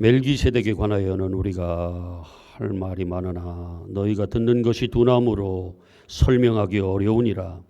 멜기세덱에 관하여는 우리가 할 말이 많으나 너희가 듣는 것이 두나무로 설명하기 어려우니라.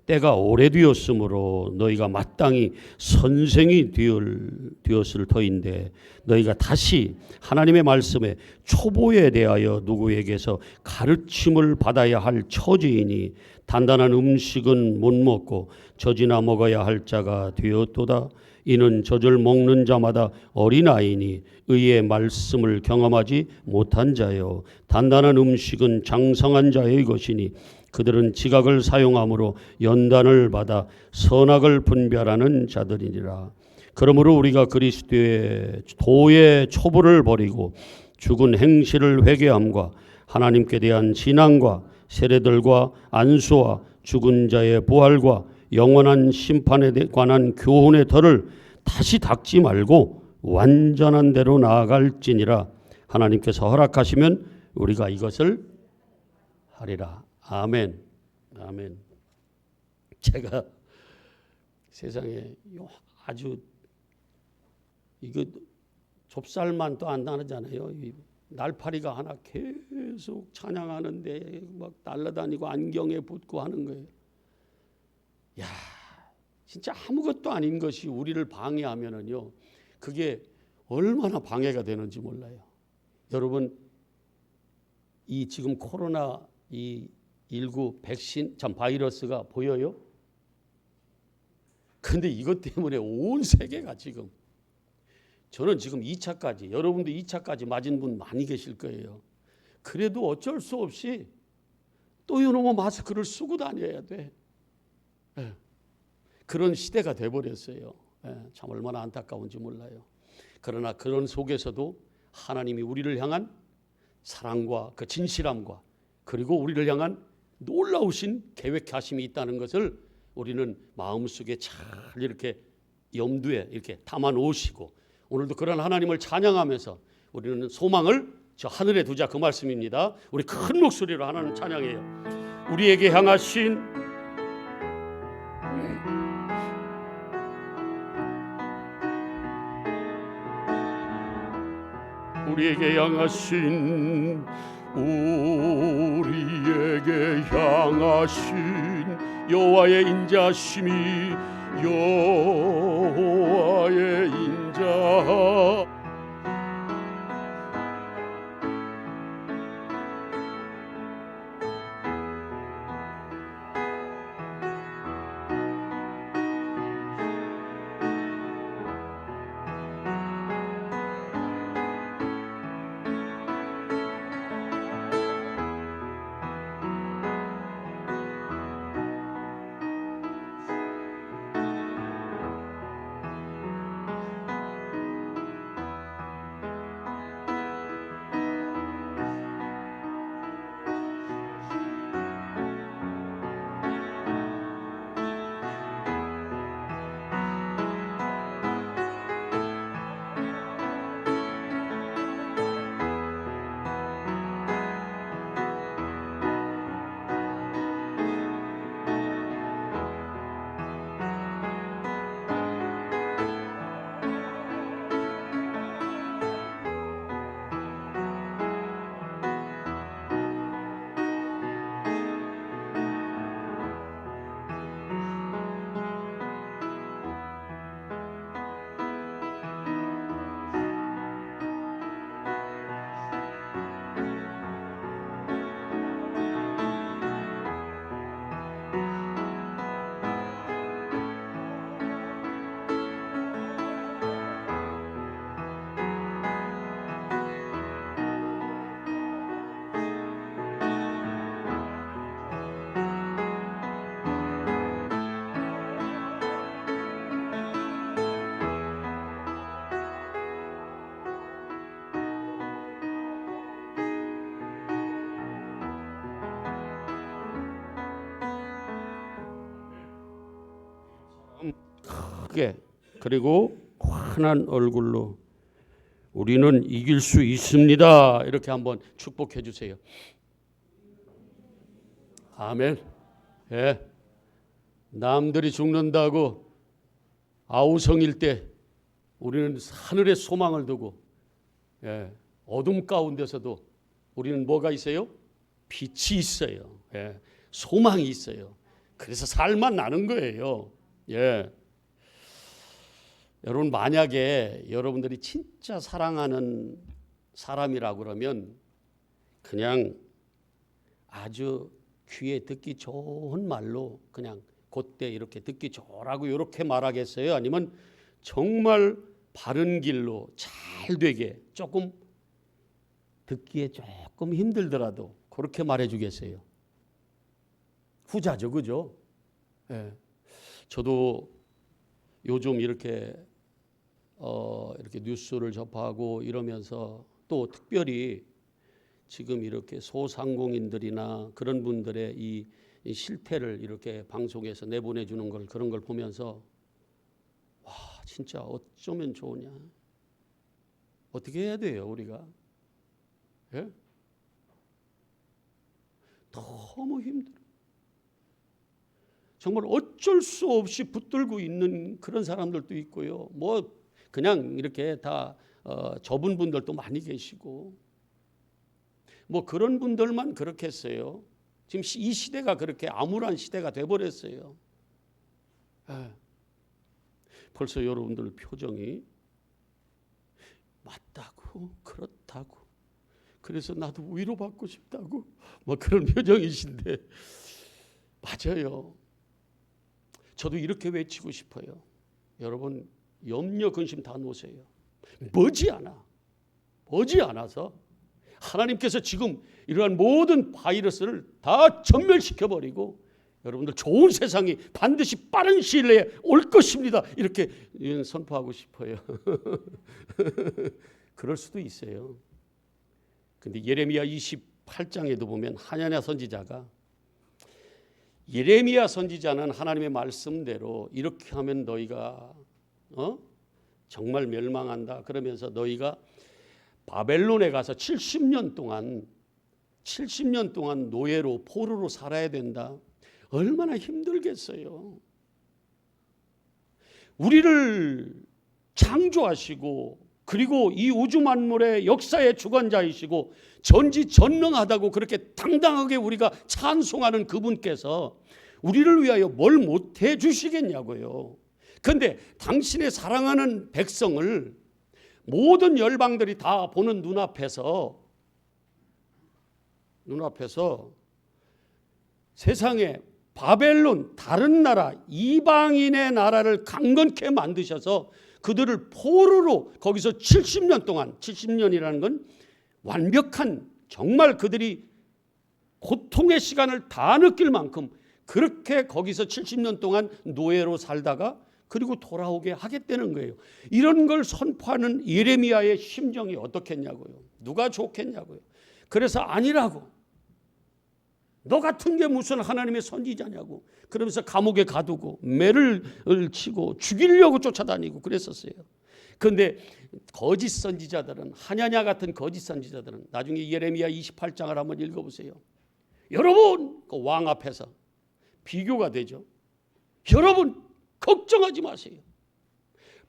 때가 오래되었으므로 너희가 마땅히 선생이 되었을 터인데 너희가 다시 하나님의 말씀에 초보에 대하여 누구에게서 가르침을 받아야 할 처지이니 단단한 음식은 못 먹고 젖이나 먹어야 할 자가 되었도다. 이는 젖을 먹는 자마다 어린아이니 의의 말씀을 경험하지 못한 자요 단단한 음식은 장성한 자의 것이니 그들은 지각을 사용함으로 연단을 받아 선악을 분별하는 자들이니라. 그러므로 우리가 그리스도의 도의 초보를 버리고 죽은 행실을 회개함과 하나님께 대한 신앙과 세례들과 안수와 죽은 자의 부활과 영원한 심판에 관한 교훈의 덫을 다시 닦지 말고 완전한 대로 나아갈지니라. 하나님께서 허락하시면 우리가 이것을 하리라. 아멘. 아멘. 제가 세상에 아주 이거 좁쌀만 또 안 나잖아요. 날파리가 하나 계속 찬양하는데 막 날아다니고 안경에 붙고 하는 거예요. 야, 진짜 아무것도 아닌 것이 우리를 방해하면은요, 그게 얼마나 방해가 되는지 몰라요. 여러분, 이 지금 코로나 이 19 백신 참 바이러스가 보여요? 근데 이것 때문에 온 세계가 지금, 저는 지금 2차까지, 여러분도 2차까지 맞은 분 많이 계실 거예요. 그래도 어쩔 수 없이 또 이놈의 마스크를 쓰고 다녀야 돼. 그런 시대가 돼버렸어요. 참 얼마나 안타까운지 몰라요. 그러나 그런 속에서도 하나님이 우리를 향한 사랑과 그 진실함과 그리고 우리를 향한 놀라우신 계획하심이 있다는 것을 우리는 마음속에 잘 이렇게 염두에 이렇게 담아 놓으시고 오늘도 그런 하나님을 찬양하면서 우리는 소망을 저 하늘에 두자, 그 말씀입니다. 우리 큰 목소리로 하나님 찬양해요. 우리에게 향하신 우리에게 향하신 우리에게 향하신 여호와의 인자심이 여호와의 인자 크게 그리고 환한 얼굴로 우리는 이길 수 있습니다. 이렇게 한번 축복해 주세요. 아멘. 예. 남들이 죽는다고 아우성일 때 우리는 하늘에 소망을 두고 예, 어둠 가운데서도 우리는 뭐가 있어요? 빛이 있어요. 예, 소망이 있어요. 그래서 살만 나는 거예요. 예. 여러분, 만약에 여러분들이 진짜 사랑하는 사람이라고 그러면 그냥 아주 귀에 듣기 좋은 말로 그냥 그때 이렇게 듣기 좋으라고 이렇게 말하겠어요? 아니면 정말 바른 길로 잘 되게 조금 듣기에 조금 힘들더라도 그렇게 말해주겠어요? 후자죠, 그죠? 예. 저도 요즘 이렇게 뉴스를 접하고 이러면서 또 특별히 지금 이렇게 소상공인들이나 그런 분들의 이 실태를 이렇게 방송에서 내보내주는 걸, 그런 걸 보면서 와, 진짜 어쩌면 좋으냐, 어떻게 해야 돼요 우리가? 예? 너무 힘들어. 정말 어쩔 수 없이 붙들고 있는 그런 사람들도 있고요. 뭐 그냥 이렇게 다 접은 분들도 많이 계시고, 뭐 그런 분들만 그렇겠어요. 지금 이 시대가 그렇게 암울한 시대가 돼버렸어요. 벌써 여러분들 표정이 맞다고, 그렇다고, 그래서 나도 위로받고 싶다고, 뭐 그런 표정이신데, 맞아요. 저도 이렇게 외치고 싶어요. 여러분, 염려 근심 다 놓으세요. 머지않아서 하나님께서 지금 이러한 모든 바이러스를 다 전멸시켜버리고 여러분들 좋은 세상이 반드시 빠른 시일 내에 올 것입니다. 이렇게 선포하고 싶어요. 그럴 수도 있어요. 근데 예레미야 28장에도 보면 하나냐 선지자가, 예레미야 선지자는 하나님의 말씀대로 이렇게 하면 너희가 정말 멸망한다, 그러면서 너희가 바벨론에 가서 70년 동안 노예로, 포로로 살아야 된다. 얼마나 힘들겠어요. 우리를 창조하시고 그리고 이 우주 만물의 역사의 주관자이시고 전지전능하다고 그렇게 당당하게 우리가 찬송하는 그분께서 우리를 위하여 뭘 못해 주시겠냐고요. 그런데 당신의 사랑하는 백성을 모든 열방들이 다 보는 눈앞에서 세상에 바벨론, 다른 나라, 이방인의 나라를 강건케 만드셔서 그들을 포로로 거기서 70년 동안, 70년이라는 건 완벽한, 정말 그들이 고통의 시간을 다 느낄 만큼 그렇게 거기서 70년 동안 노예로 살다가 그리고 돌아오게 하겠다는 거예요. 이런 걸 선포하는 예레미야의 심정이 어떻겠냐고요. 누가 좋겠냐고요. 그래서 아니라고, 너 같은 게 무슨 하나님의 선지자냐고, 그러면서 감옥에 가두고 매를 치고 죽이려고 쫓아다니고 그랬었어요. 그런데 거짓 선지자들은, 하냐냐 같은 거짓 선지자들은, 나중에 예레미야 28장을 한번 읽어보세요. 여러분, 그 왕 앞에서 비교가 되죠. 여러분 걱정하지 마세요.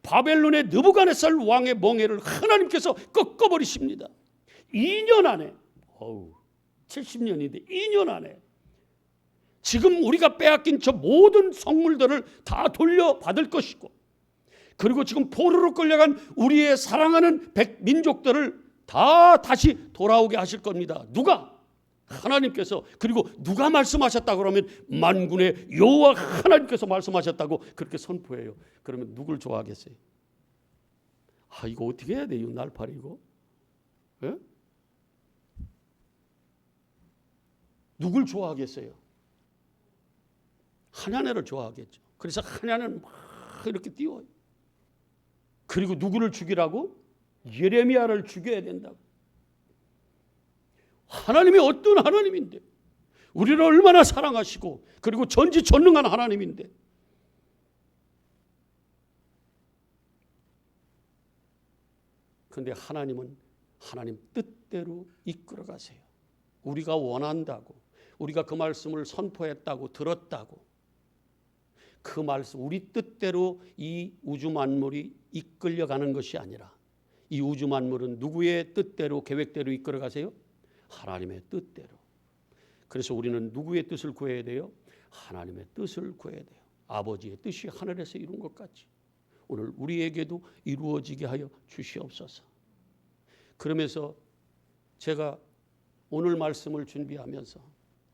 바벨론의 느부갓네살 왕의 멍에를 하나님께서 꺾어버리십니다. 2년 안에, 70년인데 2년 안에 지금 우리가 빼앗긴 저 모든 성물들을 다 돌려받을 것이고, 그리고 지금 포로로 끌려간 우리의 사랑하는 민족들을 다 다시 돌아오게 하실 겁니다. 누가? 하나님께서. 그리고 누가 말씀하셨다고 그러면 만군의 여호와 하나님께서 말씀하셨다고 그렇게 선포해요. 그러면 누굴 좋아하겠어요? 이거 어떻게 해야 돼요? 날파리 이거? 예? 누굴 좋아하겠어요? 하냐냐를 좋아하겠죠. 그래서 하냐냐는 막 이렇게 띄워요. 그리고 누구를 죽이라고? 예레미야를 죽여야 된다고. 하나님이 어떤 하나님인데, 우리를 얼마나 사랑하시고 그리고 전지전능한 하나님인데, 그런데 하나님은 하나님 뜻대로 이끌어 가세요. 우리가 원한다고, 우리가 그 말씀을 선포했다고, 들었다고, 그 말씀 우리 뜻대로 이 우주 만물이 이끌려가는 것이 아니라 이 우주 만물은 누구의 뜻대로 계획대로 이끌어가세요? 하나님의 뜻대로. 그래서 우리는 누구의 뜻을 구해야 돼요? 하나님의 뜻을 구해야 돼요. 아버지의 뜻이 하늘에서 이룬 것 같이 오늘 우리에게도 이루어지게 하여 주시옵소서. 그러면서 제가 오늘 말씀을 준비하면서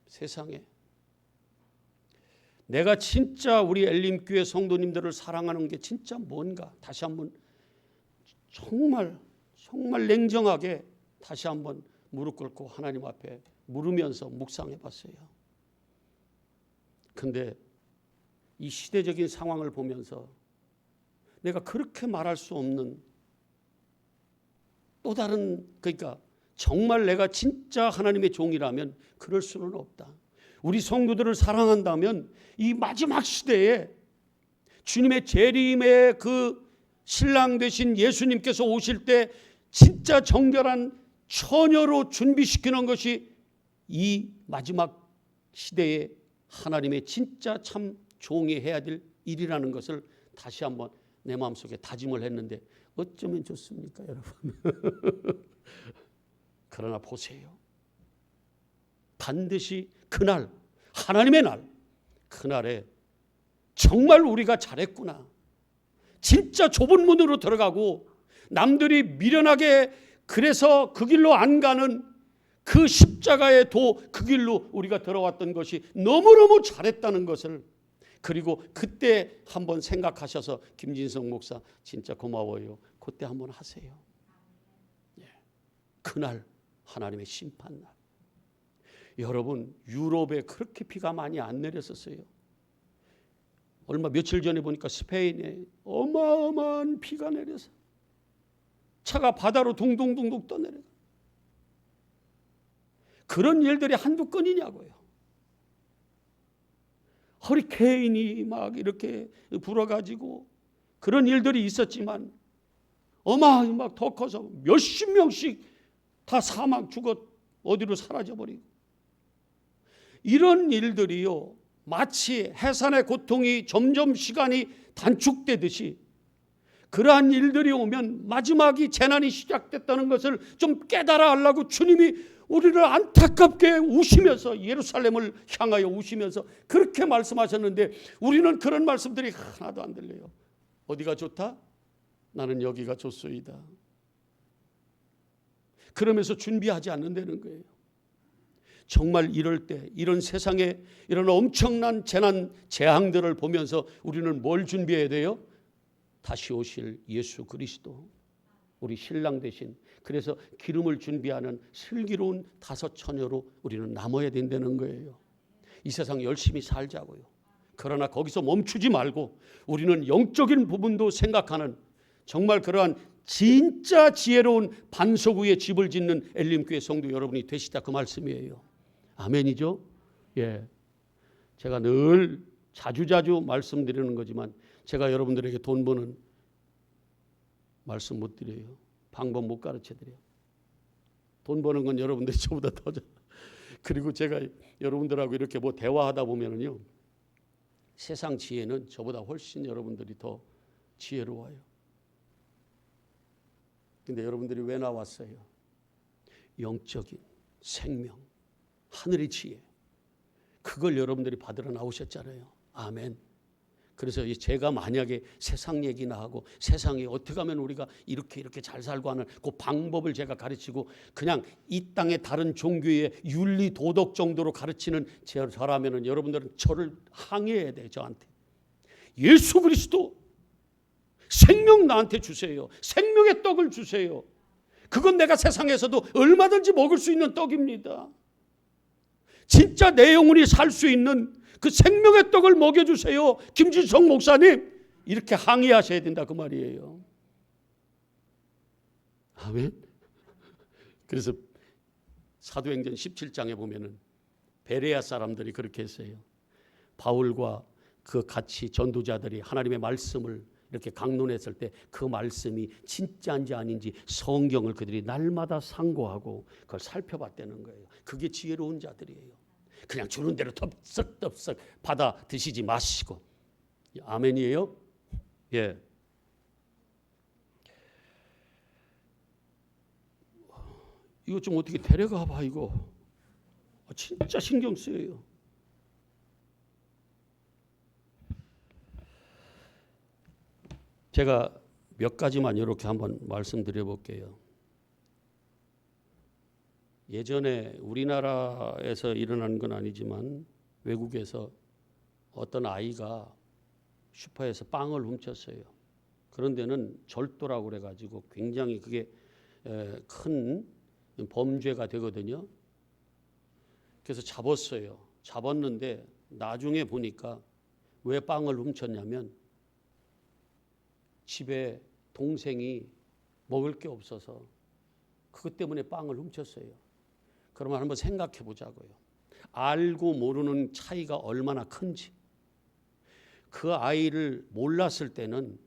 세상에 내가 진짜 우리 엘림교회 성도님들을 사랑하는 게 진짜 뭔가 다시 한번 정말 냉정하게 다시 한번 무릎 꿇고 하나님 앞에 물으면서 묵상해 봤어요. 근데 이 시대적인 상황을 보면서 내가 그렇게 말할 수 없는 또 다른, 그러니까 정말 내가 진짜 하나님의 종이라면 그럴 수는 없다. 우리 성도들을 사랑한다면 이 마지막 시대에 주님의 재림의 그 신랑 되신 예수님께서 오실 때 진짜 정결한 처녀로 준비시키는 것이 이 마지막 시대에 하나님의 진짜 참 종이 해야 될 일이라는 것을 다시 한번 내 마음속에 다짐을 했는데 어쩌면 좋습니까, 여러분? 그러나 보세요. 반드시 그날, 하나님의 날, 그날에 정말 우리가 잘했구나. 진짜 좁은 문으로 들어가고 남들이 미련하게 그래서 그 길로 안 가는 그 십자가의 그 길로 우리가 들어왔던 것이 너무너무 잘했다는 것을, 그리고 그때 한번 생각하셔서 김진성 목사 진짜 고마워요. 그때 한번 하세요. 그날 하나님의 심판날. 여러분, 유럽에 그렇게 비가 많이 안 내렸었어요. 며칠 전에 보니까 스페인에 어마어마한 비가 내려서 차가 바다로 둥둥둥둥 떠내려요. 그런 일들이 한두 건이냐고요. 허리케인이 막 이렇게 불어가지고 그런 일들이 있었지만 막 더 커서 몇십 명씩 다 사망 죽어 어디로 사라져버리고, 이런 일들이요 마치 해산의 고통이 점점 시간이 단축되듯이 그러한 일들이 오면 마지막이 재난이 시작됐다는 것을 좀 깨달아 하려고 주님이 우리를 안타깝게 우시면서 예루살렘을 향하여 우시면서 그렇게 말씀하셨는데 우리는 그런 말씀들이 하나도 안 들려요. 어디가 좋다? 나는 여기가 좋소이다. 그러면서 준비하지 않는다는 거예요. 정말 이럴 때 이런 세상에 이런 엄청난 재난 재앙들을 보면서 우리는 뭘 준비해야 돼요? 다시 오실 예수 그리스도, 우리 신랑 대신, 그래서 기름을 준비하는 슬기로운 다섯 처녀로 우리는 남아야 된다는 거예요. 이 세상 열심히 살자고요. 그러나 거기서 멈추지 말고 우리는 영적인 부분도 생각하는 정말 그러한 진짜 지혜로운 반석 위에 집을 짓는 엘림교회 성도 여러분이 되시다, 그 말씀이에요. 아멘이죠? 예. 제가 늘 자주자주 말씀드리는 거지만 제가 여러분들에게 돈 버는 말씀 못 드려요. 방법 못 가르쳐 드려요. 돈 버는 건 여러분들이 저보다 더 잘. 그리고 제가 여러분들하고 이렇게 대화하다 보면은요, 세상 지혜는 저보다 훨씬 여러분들이 더 지혜로워요. 근데 여러분들이 왜 나왔어요? 영적인 생명, 하늘의 지혜, 그걸 여러분들이 받으러 나오셨잖아요. 아멘. 그래서 제가 만약에 세상 얘기나 하고 세상에 어떻게 하면 우리가 이렇게 잘 살고 하는 그 방법을 제가 가르치고 그냥 이 땅의 다른 종교의 윤리 도덕 정도로 가르치는 저라면은 여러분들은 저를 항의해야 돼요. 저한테 예수 그리스도 생명 나한테 주세요. 생명의 떡을 주세요. 그건 내가 세상에서도 얼마든지 먹을 수 있는 떡입니다. 진짜 내 영혼이 살 수 있는 그 생명의 떡을 먹여주세요. 김진성 목사님, 이렇게 항의하셔야 된다, 그 말이에요. 아멘. 그래서 사도행전 17장에 보면은 베레아 사람들이 그렇게 했어요. 바울과 그 같이 전도자들이 하나님의 말씀을 이렇게 강론했을 때 그 말씀이 진짜인지 아닌지 성경을 그들이 날마다 상고하고 그걸 살펴봤다는 거예요. 그게 지혜로운 자들이에요. 그냥 주는 대로 덥석덥석 받아 드시지 마시고. 아멘이에요? 예. 이거 좀 어떻게 데려가 봐 이거. 진짜 신경 쓰여요. 제가 몇 가지만 이렇게 한번 말씀드려 볼게요. 예전에 우리나라에서 일어난 건 아니지만 외국에서 어떤 아이가 슈퍼에서 빵을 훔쳤어요. 그런 데는 절도라고 그래가지고 굉장히 그게 큰 범죄가 되거든요. 그래서 잡았어요. 잡았는데 나중에 보니까 왜 빵을 훔쳤냐면 집에 동생이 먹을 게 없어서 그것 때문에 빵을 훔쳤어요. 그러면 한번 생각해 보자고요. 알고 모르는 차이가 얼마나 큰지. 그 아이를 몰랐을 때는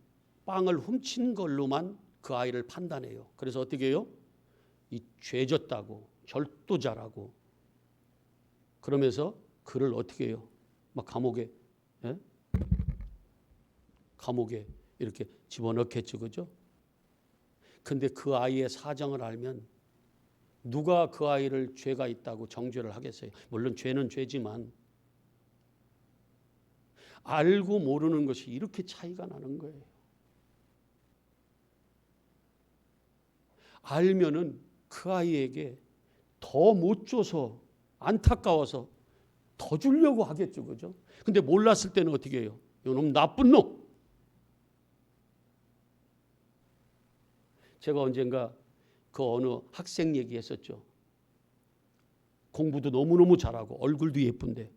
빵을 훔친 걸로만 그 아이를 판단해요. 그래서 어떻게 해요? 이 죄졌다고, 절도자라고 그러면서 그를 어떻게 해요? 막 감옥에 이렇게 집어넣겠죠, 그죠? 근데 그 아이의 사정을 알면 누가 그 아이를 죄가 있다고 정죄를 하겠어요? 물론 죄는 죄지만 알고 모르는 것이 이렇게 차이가 나는 거예요. 알면은 그 아이에게 더 못 줘서 안타까워서 더 주려고 하겠죠, 그죠? 근데 몰랐을 때는 어떻게 해요? 이놈 나쁜 놈. 제가 언젠가 그 어느 학생 얘기했었죠. 공부도 너무너무 잘하고 얼굴도 예쁜데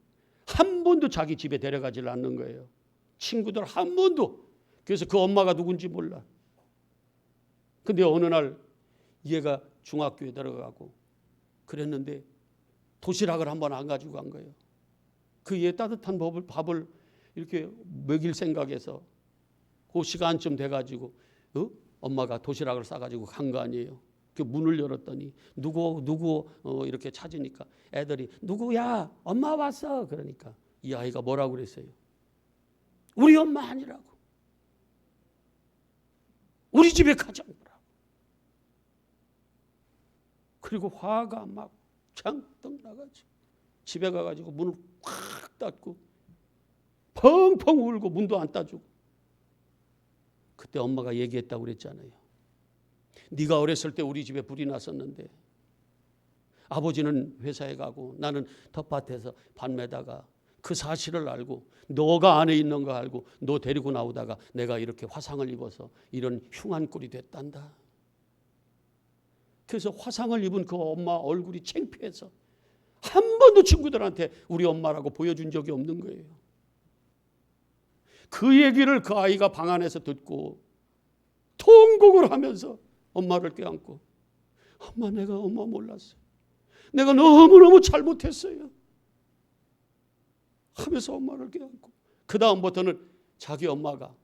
한 번도 자기 집에 데려가질 않는 거예요. 친구들 한 번도. 그래서 그 엄마가 누군지 몰라. 근데 어느 날 얘가 중학교에 들어가고 그랬는데 도시락을 한 번 안 가지고 간 거예요. 그 얘 따뜻한 밥을 이렇게 먹일 생각해서 그 시간쯤 돼가지고 엄마가 도시락을 싸가지고 간 거 아니에요. 그 문을 열었더니 누구 이렇게 찾으니까 애들이 누구야? 엄마 왔어. 그러니까 이 아이가 뭐라고 그랬어요? 우리 엄마 아니라고. 우리 집에 가자고. 그리고 화가 막 장떡 나가지고 집에 가가지고 문을 확 닫고 펑펑 울고 문도 안 따주고. 그때 엄마가 얘기했다고 그랬잖아요. 네가 어렸을 때 우리 집에 불이 났었는데 아버지는 회사에 가고 나는 텃밭에서 반 매다가 그 사실을 알고 너가 안에 있는 거 알고 너 데리고 나오다가 내가 이렇게 화상을 입어서 이런 흉한 꼴이 됐단다. 그래서 화상을 입은 그 엄마 얼굴이 창피해서 한 번도 친구들한테 우리 엄마라고 보여준 적이 없는 거예요. 그 얘기를 그 아이가 방 안에서 듣고 통곡을 하면서 엄마를 껴안고 엄마 내가 엄마 몰랐어요. 내가 너무너무 잘못했어요. 하면서 엄마를 껴안고 그 다음부터는 자기 엄마가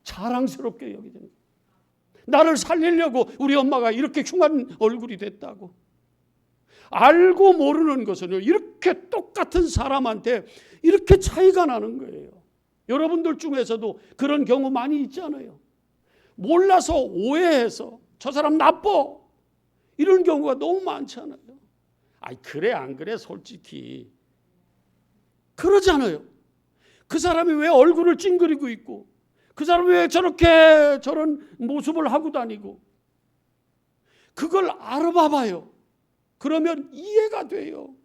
자랑스럽게 여기는 거예요. 나를 살리려고 우리 엄마가 이렇게 흉한 얼굴이 됐다고. 알고 모르는 것은 이렇게 똑같은 사람한테 이렇게 차이가 나는 거예요. 여러분들 중에서도 그런 경우 많이 있잖아요. 몰라서 오해해서 저 사람 나빠 이런 경우가 너무 많잖아요. 아이 그래 안 그래 솔직히 그러잖아요. 그 사람이 왜 얼굴을 찡그리고 있고 그 사람이 왜 저렇게 저런 모습을 하고 다니고 그걸 알아봐봐요. 그러면 이해가 돼요.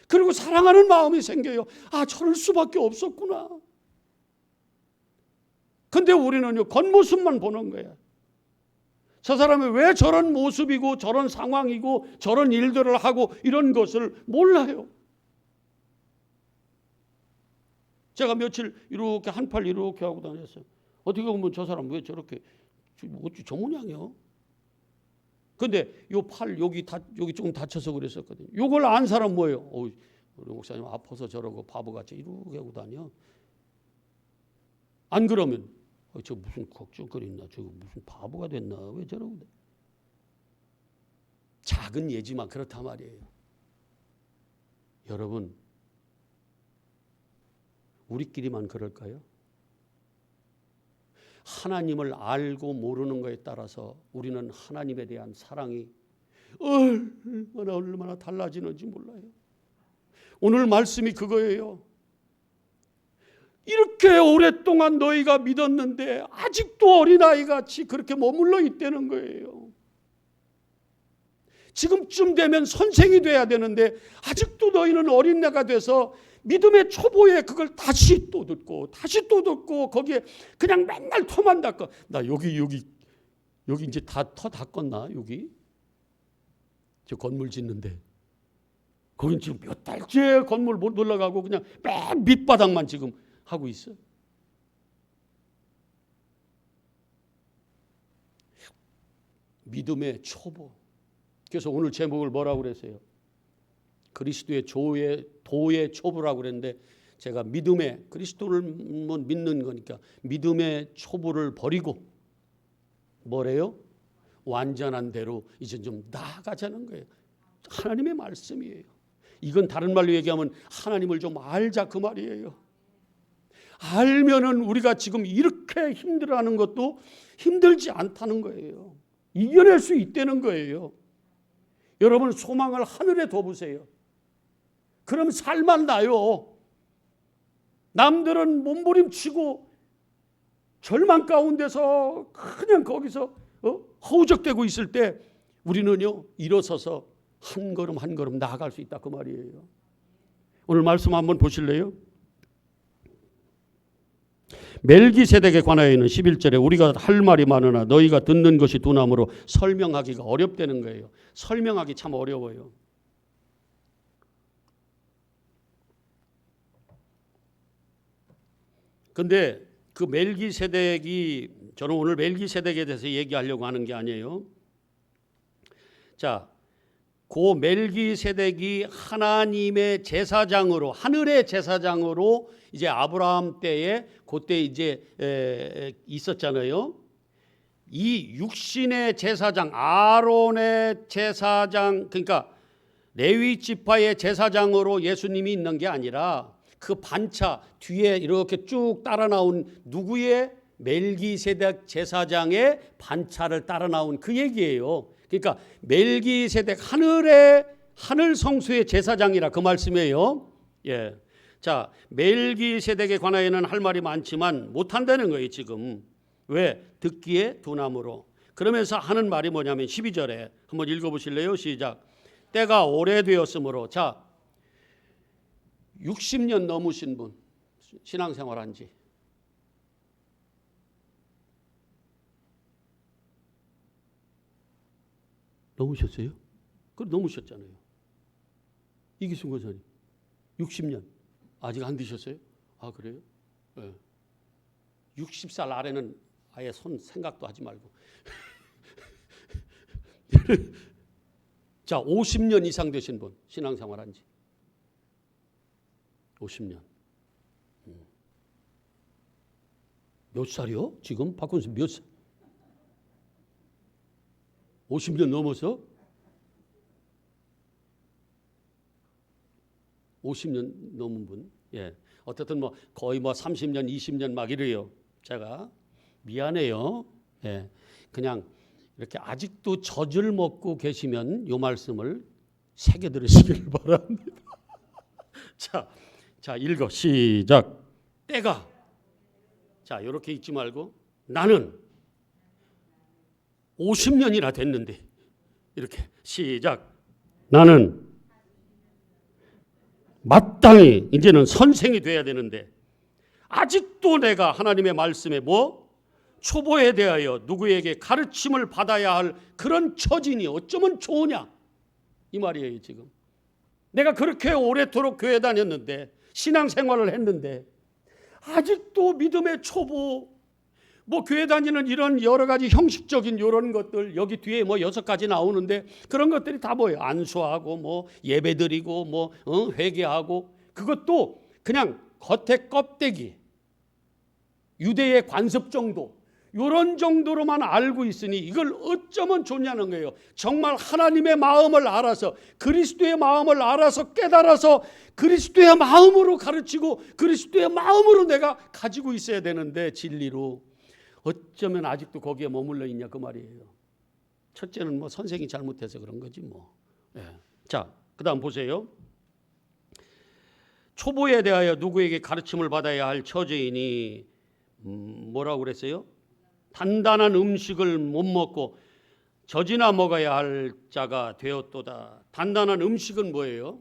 그리고 사랑하는 마음이 생겨요. 아 저럴 수밖에 없었구나. 근데 우리는요 겉모습만 보는 거예요. 저 사람이 왜 저런 모습이고 저런 상황이고 저런 일들을 하고 이런 것을 몰라요. 제가 며칠 이렇게 한 팔 이렇게 하고 다녔어요. 어떻게 보면 저 사람 왜 저렇게 어찌 저 모양이요? 근데 요 팔 여기 조금 다쳐서 그랬었거든요. 요걸 안 사람 뭐예요? 우리 목사님 아파서 저러고 바보같이 이렇게 하고 다녀. 안 그러면 저 무슨 걱정거리나 저 무슨 바보가 됐나 왜 저러고 돼? 작은 예지만 그렇단 말이에요. 여러분 우리끼리만 그럴까요? 하나님을 알고 모르는 것에 따라서 우리는 하나님에 대한 사랑이 얼마나 달라지는지 몰라요. 오늘 말씀이 그거예요. 이렇게 오랫동안 너희가 믿었는데 아직도 어린아이같이 그렇게 머물러 있다는 거예요. 지금쯤 되면 선생이 돼야 되는데 아직도 너희는 어린애가 돼서 믿음의 초보에 그걸 다시 또 듣고 다시 또 듣고 거기에 그냥 맨날 터만 닦아. 나 여기 이제 터 닦았나 여기? 저 건물 짓는데 거긴 지금 몇 달째 건물 못 올라가고 그냥 맨 밑바닥만 지금 하고 있어. 믿음의 초보. 그래서 오늘 제목을 뭐라고 그랬어요? 그리스도의 도의 초보라고 그랬는데 제가 믿음의 그리스도를 믿는 거니까 믿음의 초보를 버리고 뭐래요? 완전한 대로 이제 좀 나아가자는 거예요. 하나님의 말씀이에요. 이건 다른 말로 얘기하면 하나님을 좀 알자 그 말이에요. 알면은 우리가 지금 이렇게 힘들어하는 것도 힘들지 않다는 거예요. 이겨낼 수 있다는 거예요. 여러분 소망을 하늘에 둬보세요. 그럼 살만 나요. 남들은 몸부림치고 절망 가운데서 그냥 거기서 허우적대고 있을 때 우리는요 일어서서 한 걸음 한 걸음 나아갈 수 있다 그 말이에요. 오늘 말씀 한번 보실래요? 멜기세덱에 관하여는 11절에 우리가 할 말이 많으나 너희가 듣는 것이 두나무로 설명하기가 어렵다는 거예요. 설명하기 참 어려워요. 근데 그 멜기세덱이 저는 오늘 멜기세덱에 대해서 얘기하려고 하는 게 아니에요. 자, 그 멜기세덱이 하나님의 제사장으로 하늘의 제사장으로 이제 아브라함 때에 그때 이제 있었잖아요. 이 육신의 제사장 아론의 제사장 그러니까 레위 지파의 제사장으로 예수님이 있는 게 아니라 그 반차 뒤에 이렇게 쭉 따라 나온 누구의 멜기세덱 제사장의 반차를 따라 나온 그 얘기예요. 그러니까 멜기세덱 하늘 성소의 제사장이라 그 말씀이에요. 예. 자, 멜기세덱에 관하여는 할 말이 많지만 못 한다는 거예요, 지금. 왜? 듣기에 두나무로. 그러면서 하는 말이 뭐냐면 12절에 한번 읽어 보실래요? 시작. 때가 오래되었으므로 자 60년 넘으신 분 신앙생활 한 지 넘으셨어요? 그럼 넘으셨잖아요. 이기순 권사님 60년 아직 안 되셨어요? 아 그래요? 네. 60살 아래는 아예 손 생각도 하지 말고 자 50년 이상 되신 분 신앙생활 한 지 50년 몇 살이요? 지금 박근수 몇 살? 50년 넘어서 50년 넘은 분, 예, 어쨌든 뭐 거의 뭐 30년, 20년 막 이래요. 제가 미안해요. 예, 그냥 이렇게 아직도 젖을 먹고 계시면 이 말씀을 새겨 들으시길 바랍니다. 자 읽어 시작. 때가 자 이렇게 읽지 말고 나는 50년이나 됐는데 이렇게 시작. 나는 마땅히 이제는 선생이 돼야 되는데 아직도 내가 하나님의 말씀에 초보에 대하여 누구에게 가르침을 받아야 할 그런 처진이 어쩌면 좋으냐 이 말이에요. 지금 내가 그렇게 오래도록 교회 다녔는데 신앙생활을 했는데 아직도 믿음의 초보 교회 다니는 이런 여러 가지 형식적인 이런 것들 여기 뒤에 6가지 나오는데 그런 것들이 다 뭐예요? 안수하고 예배드리고 회개하고 그것도 그냥 겉에 껍데기 유대의 관습 정도 이런 정도로만 알고 있으니 이걸 어쩌면 좋냐는 거예요. 정말 하나님의 마음을 알아서 그리스도의 마음을 알아서 깨달아서 그리스도의 마음으로 가르치고 그리스도의 마음으로 내가 가지고 있어야 되는데 진리로 어쩌면 아직도 거기에 머물러 있냐 그 말이에요. 첫째는 뭐 선생이 잘못해서 그런 거지 뭐. 예. 자, 그다음 보세요. 초보에 대하여 누구에게 가르침을 받아야 할 처지이니 뭐라고 그랬어요? 단단한 음식을 못 먹고 젖이나 먹어야 할 자가 되었도다. 단단한 음식은 뭐예요?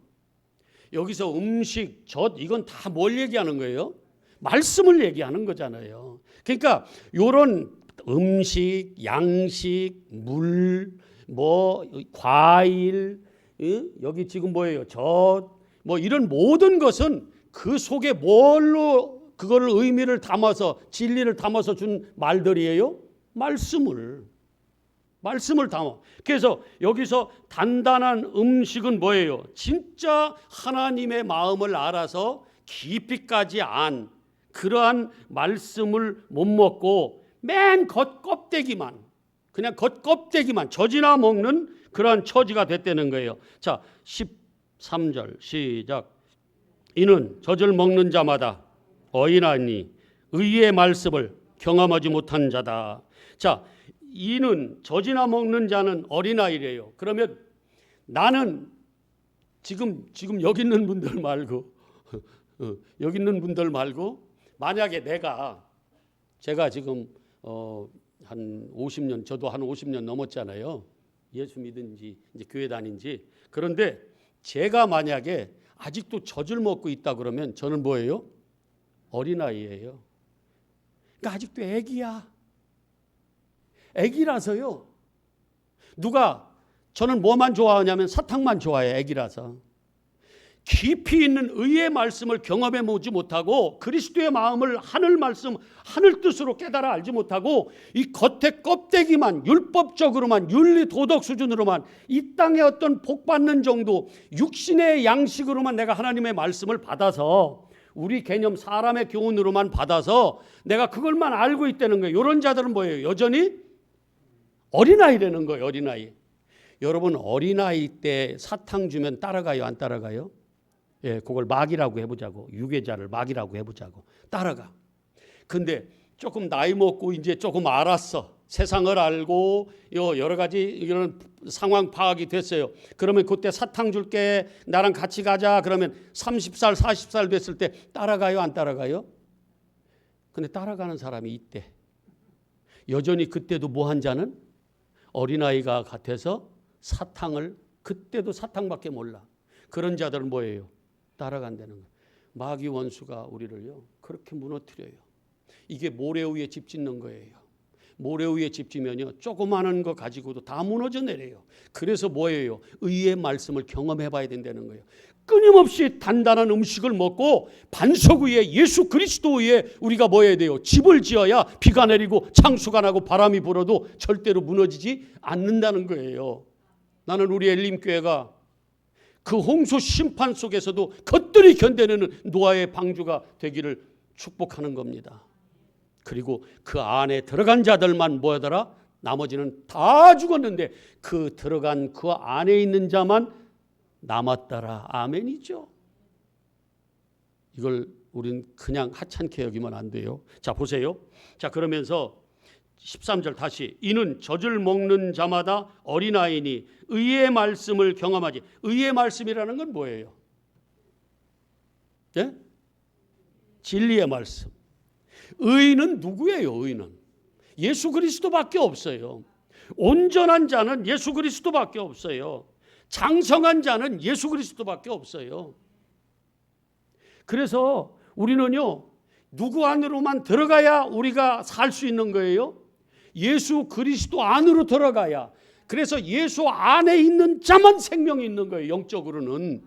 여기서 음식, 젖 이건 다 뭘 얘기하는 거예요? 말씀을 얘기하는 거잖아요. 그러니까 요런 음식, 양식, 물, 뭐 과일, 여기 지금 뭐예요? 젖, 뭐 이런 모든 것은 그 속에 뭘로 그거를 의미를 담아서 진리를 담아서 준 말들이에요? 말씀을 담아. 그래서 여기서 단단한 음식은 뭐예요? 진짜 하나님의 마음을 알아서 깊이까지 안 그러한 말씀을 못 먹고 맨 겉껍데기만 그냥 겉껍데기만 젖이나 먹는 그러한 처지가 됐다는 거예요. 자, 13절 시작. 이는 젖을 먹는 자마다 어린아이니 의의 말씀을 경험하지 못한 자다. 자, 이는 젖이나 먹는 자는 어린아이래요. 그러면 나는 지금 여기 있는 분들 말고 여기 있는 분들 말고 만약에 제가 지금 한 50년 저도 한 50년 넘었잖아요. 예수 믿은 지 이제 교회 다닌 지. 그런데 제가 만약에 아직도 젖을 먹고 있다 그러면 저는 뭐예요? 어린아이예요. 그러니까 아직도 애기야. 애기라서요. 저는 뭐만 좋아하냐면 사탕만 좋아해요. 애기라서. 깊이 있는 의의 말씀을 경험해 보지 못하고 그리스도의 마음을 하늘 말씀, 하늘 뜻으로 깨달아 알지 못하고 이 겉에 껍데기만 율법적으로만 윤리 도덕 수준으로만 이 땅의 어떤 복 받는 정도 육신의 양식으로만 내가 하나님의 말씀을 받아서 우리 개념 사람의 교훈으로만 받아서 내가 그걸만 알고 있다는 거예요. 이런 자들은 뭐예요? 여전히 어린아이라는 거예요. 어린아이. 여러분 어린아이 때 사탕 주면 따라가요? 안 따라가요? 예, 그걸 막이라고 해보자고. 유괴자를 막이라고 해보자고. 따라가. 근데 조금 나이 먹고 이제 조금 알았어. 세상을 알고 여러 가지 이런 상황 파악이 됐어요. 그러면 그때 사탕 줄게. 나랑 같이 가자. 그러면 30살, 40살 됐을 때 따라가요? 안 따라가요? 근데 따라가는 사람이 있대. 여전히 그때도 뭐 한 자는 어린아이가 같아서 사탕을 그때도 사탕밖에 몰라. 그런 자들은 뭐예요? 따라간다는 거예요. 마귀 원수가 우리를요 그렇게 무너뜨려요. 이게 모래 위에 집 짓는 거예요. 모래 위에 집 지면요 조그마한 거 가지고도 다 무너져 내려요. 그래서 뭐예요? 의의 말씀을 경험해 봐야 된다는 거예요. 끊임없이 단단한 음식을 먹고 반석 위에 예수 그리스도 위에 우리가 뭐 해야 돼요? 집을 지어야 비가 내리고 창수가 나고 바람이 불어도 절대로 무너지지 않는다는 거예요. 나는 우리 엘림교회가 그 홍수 심판 속에서도 겉들이 견뎌내는 노아의 방주가 되기를 축복하는 겁니다. 그리고 그 안에 들어간 자들만 뭐하더라? 나머지는 다 죽었는데 그 들어간 그 안에 있는 자만 남았더라. 아멘이죠. 이걸 우린 그냥 하찮게 여기면 안 돼요. 자 보세요. 자 그러면서 13절 다시 이는 젖을 먹는 자마다 어린아이니 의의 말씀을 경험하지. 의의 말씀이라는 건 뭐예요? 예? 진리의 말씀. 의는 누구예요? 의는 예수 그리스도밖에 없어요. 온전한 자는 예수 그리스도밖에 없어요. 장성한 자는 예수 그리스도밖에 없어요. 그래서 우리는요 누구 안으로만 들어가야 우리가 살 수 있는 거예요? 예수 그리스도 안으로 들어가야. 그래서 예수 안에 있는 자만 생명이 있는 거예요. 영적으로는.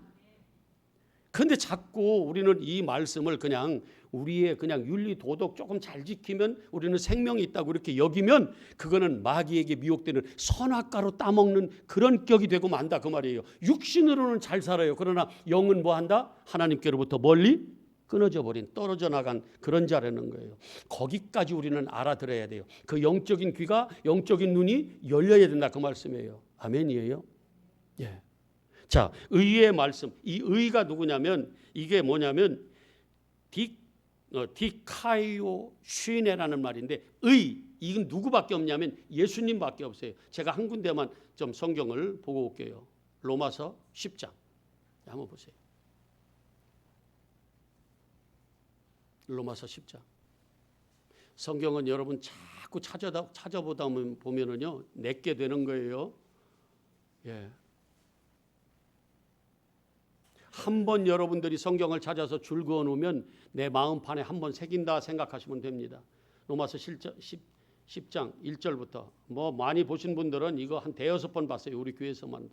그런데 자꾸 우리는 이 말씀을 그냥 우리의 그냥 윤리 도덕 조금 잘 지키면 우리는 생명이 있다고 이렇게 여기면 그거는 마귀에게 미혹되는 선악과로 따먹는 그런 격이 되고 만다 그 말이에요. 육신으로는 잘 살아요. 그러나 영은 뭐한다? 하나님께로부터 멀리 끊어져 버린 떨어져 나간 그런 자라는 거예요. 거기까지 우리는 알아들어야 돼요. 그 영적인 귀가 영적인 눈이 열려야 된다 그 말씀이에요. 아멘이에요. 예. 자, 의의 말씀. 이 의가 누구냐면 이게 뭐냐면 디카이오 슈네라는 말인데 의 이건 누구밖에 없냐면 예수님밖에 없어요. 제가 한 군데만 좀 성경을 보고 올게요. 로마서 10장 한번 보세요. 로마서 10장. 성경은 여러분 자꾸 찾아보다 보면은요 내게 되는 거예요. 예. 한번 여러분들이 성경을 찾아서 줄 그어 놓으면 내 마음판에 한번 새긴다 생각하시면 됩니다. 로마서 10장 1절부터 뭐 많이 보신 분들은 이거 한 대여섯 번 봤어요. 우리 교회에서만.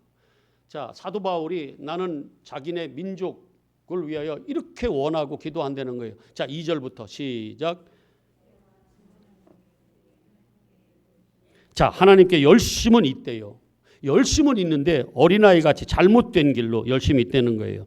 자, 사도 바울이 나는 자기네 민족을 위하여 이렇게 원하고 기도한다는 거예요. 자, 2절부터 시작. 자, 하나님께 열심은 있대요. 열심은 있는데 어린아이 같이 잘못된 길로 열심히 있다는 거예요.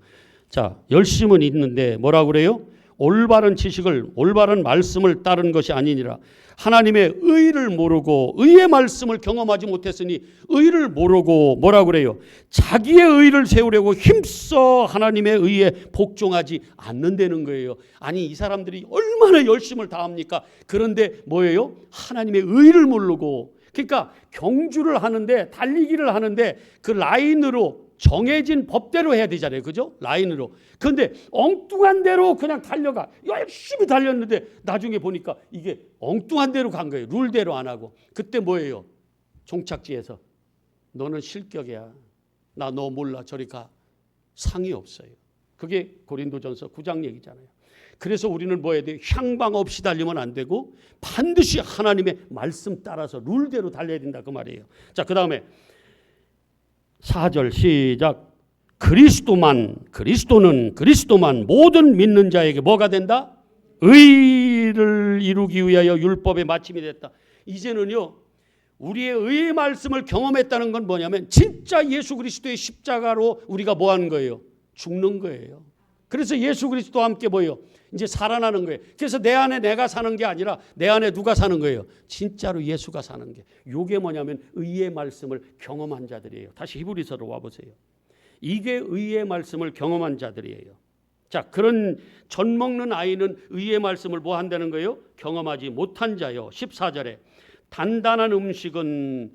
자, 열심은 있는데 뭐라고 그래요? 올바른 지식을, 올바른 말씀을 따른 것이 아니니라. 하나님의 의를 모르고 의의 말씀을 경험하지 못했으니 의를 모르고 뭐라고 그래요? 자기의 의를 세우려고 힘써 하나님의 의에 복종하지 않는다는 거예요. 아니 이 사람들이 얼마나 열심을 다합니까? 그런데 뭐예요? 하나님의 의를 모르고, 그러니까 경주를 하는데 달리기를 하는데 그 라인으로 정해진 법대로 해야 되잖아요. 그죠? 라인으로. 그런데 엉뚱한 대로 그냥 달려가. 열심히 달렸는데 나중에 보니까 이게 엉뚱한 대로 간 거예요. 룰대로 안 하고. 그때 뭐예요? 종착지에서 너는 실격이야. 나 너 몰라. 저리 가. 상이 없어요. 그게 고린도전서 9장 얘기잖아요. 그래서 우리는 뭐 해야 돼요? 향방 없이 달리면 안 되고 반드시 하나님의 말씀 따라서 룰대로 달려야 된다 그 말이에요. 자, 그 다음에 4절 시작. 그리스도만 모든 믿는 자에게 뭐가 된다? 의를 이루기 위하여 율법의 마침이 됐다. 이제는요 우리의 의의 말씀을 경험했다는 건 뭐냐면 진짜 예수 그리스도의 십자가로 우리가 뭐 하는 거예요? 죽는 거예요. 그래서 예수 그리스도와 함께 뭐예요? 이제 살아나는 거예요. 그래서 내 안에 내가 사는 게 아니라 내 안에 누가 사는 거예요? 진짜로 예수가 사는 게. 이게 뭐냐면 의의 말씀을 경험한 자들이에요. 다시 히브리서로 와보세요. 이게 의의 말씀을 경험한 자들이에요. 자, 그런 젖 먹는 아이는 의의 말씀을 뭐 한다는 거예요? 경험하지 못한 자요. 14절에 단단한 음식은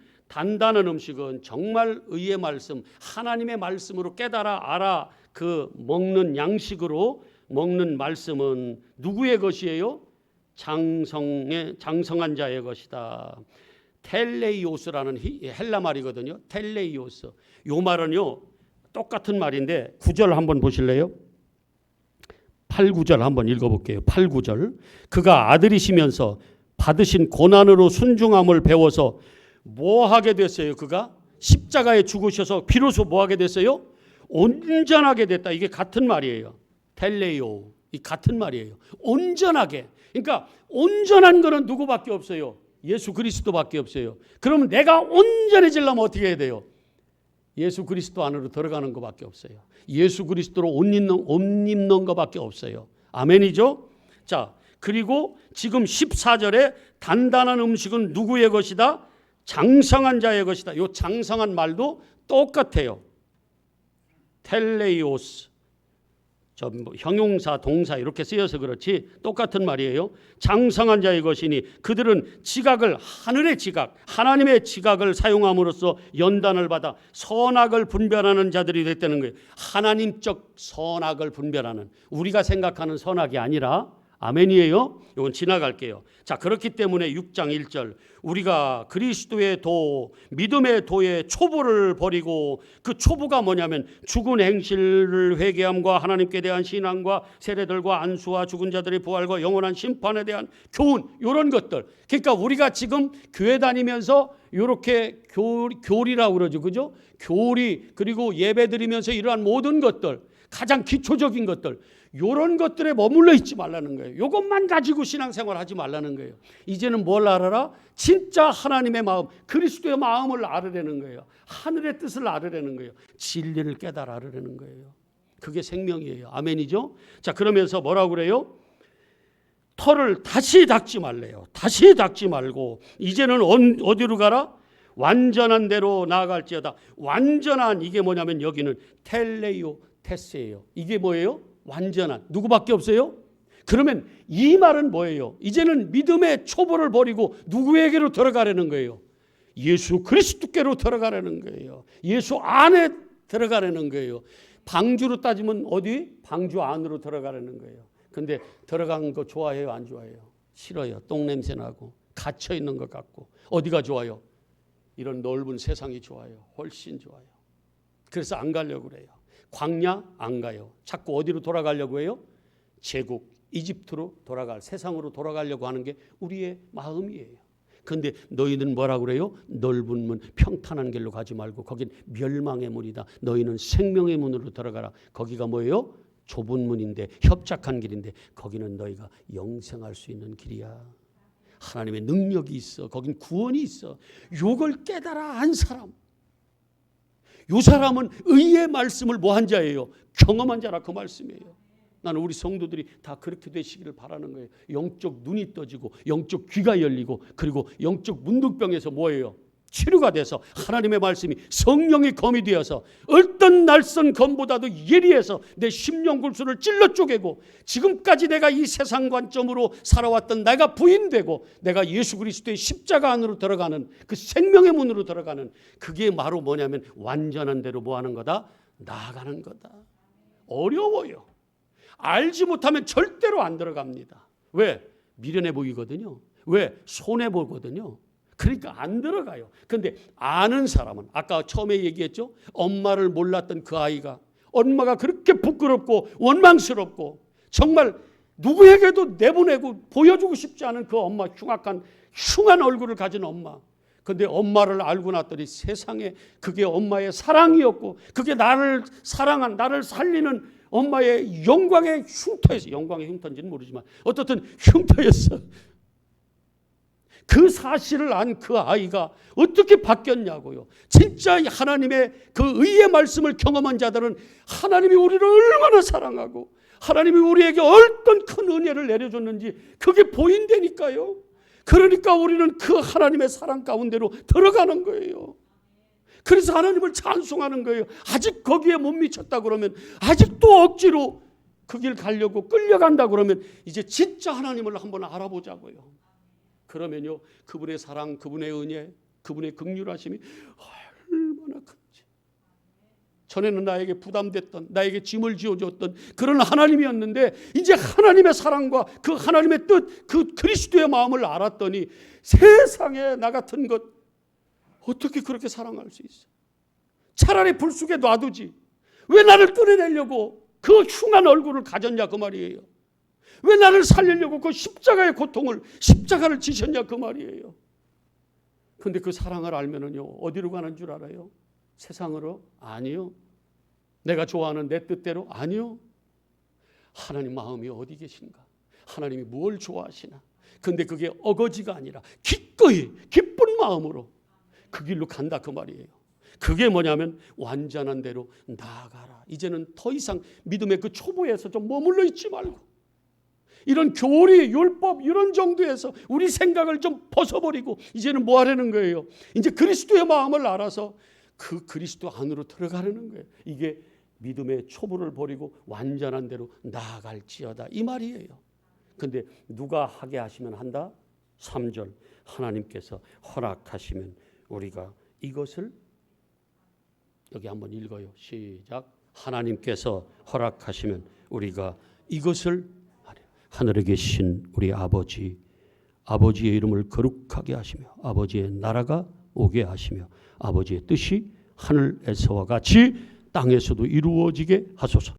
정말 의의 말씀, 하나님의 말씀으로 깨달아 알아 그 먹는 양식으로 먹는 말씀은 누구의 것이에요? 장성한 자의 것이다. 텔레이오스라는 헬라 말이거든요. 텔레이오스. 요 말은요 똑같은 말인데 9절 한번 보실래요? 8, 9절 한번 읽어볼게요. 8, 9절. 그가 아들이시면서 받으신 고난으로 순종함을 배워서 뭐 하게 됐어요? 그가 십자가에 죽으셔서 비로소 뭐 하게 됐어요? 온전하게 됐다. 이게 같은 말이에요. 텔레이오. 이 같은 말이에요. 온전하게. 그러니까 온전한 거는 누구밖에 없어요? 예수 그리스도밖에 없어요. 그러면 내가 온전해지려면 어떻게 해야 돼요? 예수 그리스도 안으로 들어가는 것밖에 없어요. 예수 그리스도로 옷 입는 것밖에 없어요. 아멘이죠? 자, 그리고 지금 14절에 단단한 음식은 누구의 것이다? 장성한 자의 것이다. 이 장성한 말도 똑같아요. 텔레이오스. 형용사, 동사 이렇게 쓰여서 그렇지 똑같은 말이에요. 장성한 자의 것이니 그들은 지각을 하늘의 지각, 하나님의 지각을 사용함으로써 연단을 받아 선악을 분별하는 자들이 됐다는 거예요. 하나님적 선악을 분별하는, 우리가 생각하는 선악이 아니라, 아멘이에요. 이건 지나갈게요. 자, 그렇기 때문에 6장 1절 우리가 그리스도의 도, 믿음의 도의 초보를 버리고, 그 초보가 뭐냐면 죽은 행실을 회개함과 하나님께 대한 신앙과 세례들과 안수와 죽은 자들의 부활과 영원한 심판에 대한 교훈, 이런 것들. 그러니까 우리가 지금 교회 다니면서 이렇게 교리라고 그러죠, 그죠? 교리, 그리고 예배 드리면서 이러한 모든 것들, 가장 기초적인 것들, 이런 것들에 머물러 있지 말라는 거예요. 이것만 가지고 신앙생활 하지 말라는 거예요. 이제는 뭘 알아라? 진짜 하나님의 마음, 그리스도의 마음을 알으려는 거예요. 하늘의 뜻을 알으려는 거예요. 진리를 깨달아 알으려는 거예요. 그게 생명이에요. 아멘이죠? 자, 그러면서 뭐라고 그래요? 털을 다시 닦지 말래요. 다시 닦지 말고 이제는 어디로 가라? 완전한 대로 나아갈지어다. 완전한, 이게 뭐냐면 여기는 텔레이오 테스예요. 이게 뭐예요? 완전한. 누구밖에 없어요? 그러면 이 말은 뭐예요? 이제는 믿음의 초보를 버리고 누구에게로 들어가려는 거예요? 예수 그리스도께로 들어가려는 거예요. 예수 안에 들어가려는 거예요. 방주로 따지면 어디? 방주 안으로 들어가려는 거예요. 근데 들어간 거 좋아해요? 안 좋아해요? 싫어요. 똥냄새 나고 갇혀 있는 것 같고. 어디가 좋아요? 이런 넓은 세상이 좋아요. 훨씬 좋아요. 그래서 안 가려고 그래요. 광야 안 가요. 자꾸 어디로 돌아가려고 해요? 제국 이집트로 돌아갈, 세상으로 돌아가려고 하는 게 우리의 마음이에요. 그런데 너희는 뭐라고 그래요? 넓은 문, 평탄한 길로 가지 말고 거긴 멸망의 문이다. 너희는 생명의 문으로 들어가라. 거기가 뭐예요? 좁은 문인데, 협착한 길인데 거기는 너희가 영생할 수 있는 길이야. 하나님의 능력이 있어. 거긴 구원이 있어. 요걸 깨달아 안 사람, 요 사람은 의의 말씀을 뭐한 자예요? 경험한 자라 그 말씀이에요. 나는 우리 성도들이 다 그렇게 되시기를 바라는 거예요. 영적 눈이 떠지고 영적 귀가 열리고 그리고 영적 문둥병에서 뭐예요? 치료가 돼서 하나님의 말씀이 성령의 검이 되어서 어떤 날선 검보다도 예리해서 내 심령굴수를 찔러 쪼개고 지금까지 내가 이 세상 관점으로 살아왔던 내가 부인되고 내가 예수 그리스도의 십자가 안으로 들어가는 그 생명의 문으로 들어가는, 그게 바로 뭐냐면 완전한 대로 뭐하는 거다? 나아가는 거다. 어려워요. 알지 못하면 절대로 안 들어갑니다. 왜? 미련해 보이거든요. 왜? 손해 보거든요. 그러니까 안 들어가요. 그런데 아는 사람은, 아까 처음에 얘기했죠. 엄마를 몰랐던 그 아이가, 엄마가 그렇게 부끄럽고 원망스럽고 정말 누구에게도 내보내고 보여주고 싶지 않은 그 엄마, 흉한 얼굴을 가진 엄마. 그런데 엄마를 알고 났더니 세상에 그게 엄마의 사랑이었고 그게 나를 사랑한, 나를 살리는 엄마의 영광의 흉터였어. 영광의 흉터인지는 모르지만 어떻든 흉터였어. 그 사실을 안 그 아이가 어떻게 바뀌었냐고요. 진짜 하나님의 그 의의 말씀을 경험한 자들은 하나님이 우리를 얼마나 사랑하고 하나님이 우리에게 어떤 큰 은혜를 내려줬는지 그게 보인다니까요. 그러니까 우리는 그 하나님의 사랑 가운데로 들어가는 거예요. 그래서 하나님을 찬송하는 거예요. 아직 거기에 못 미쳤다 그러면, 아직도 억지로 그 길 가려고 끌려간다 그러면 이제 진짜 하나님을 한번 알아보자고요. 그러면요, 그분의 사랑, 그분의 은혜, 그분의 긍휼하심이 얼마나 큰지. 전에는 나에게 부담됐던, 나에게 짐을 지어줬던 그런 하나님이었는데 이제 하나님의 사랑과 그 하나님의 뜻, 그 그리스도의 마음을 알았더니 세상에 나 같은 것 어떻게 그렇게 사랑할 수 있어? 차라리 불 속에 놔두지. 왜 나를 끌어내려고 그 흉한 얼굴을 가졌냐 그 말이에요. 왜 나를 살리려고 그 십자가의 고통을, 십자가를 지셨냐 그 말이에요. 그런데 그 사랑을 알면은요, 어디로 가는 줄 알아요? 세상으로? 아니요. 내가 좋아하는 내 뜻대로? 아니요. 하나님 마음이 어디 계신가? 하나님이 뭘 좋아하시나? 근데 그게 어거지가 아니라 기꺼이 기쁜 마음으로 그 길로 간다 그 말이에요. 그게 뭐냐면 완전한 대로 나아가라. 이제는 더 이상 믿음의 그 초보에서 좀 머물러 있지 말고 이런 교리, 율법 이런 정도에서 우리 생각을 좀 벗어버리고 이제는 뭐 하려는 거예요? 이제 그리스도의 마음을 알아서 그 그리스도 안으로 들어가려는 거예요. 이게 믿음의 초보를 버리고 완전한 대로 나아갈지어다 이 말이에요. 근데 누가 하게 하시면 한다? 3절 하나님께서 허락하시면 우리가 이것을, 여기 한번 읽어요. 시작. 하나님께서 허락하시면 우리가 이것을, 하늘에 계신 우리 아버지의 이름을 거룩하게 하시며 아버지의 나라가 오게 하시며 아버지의 뜻이 하늘에서와 같이 땅에서도 이루어지게 하소서.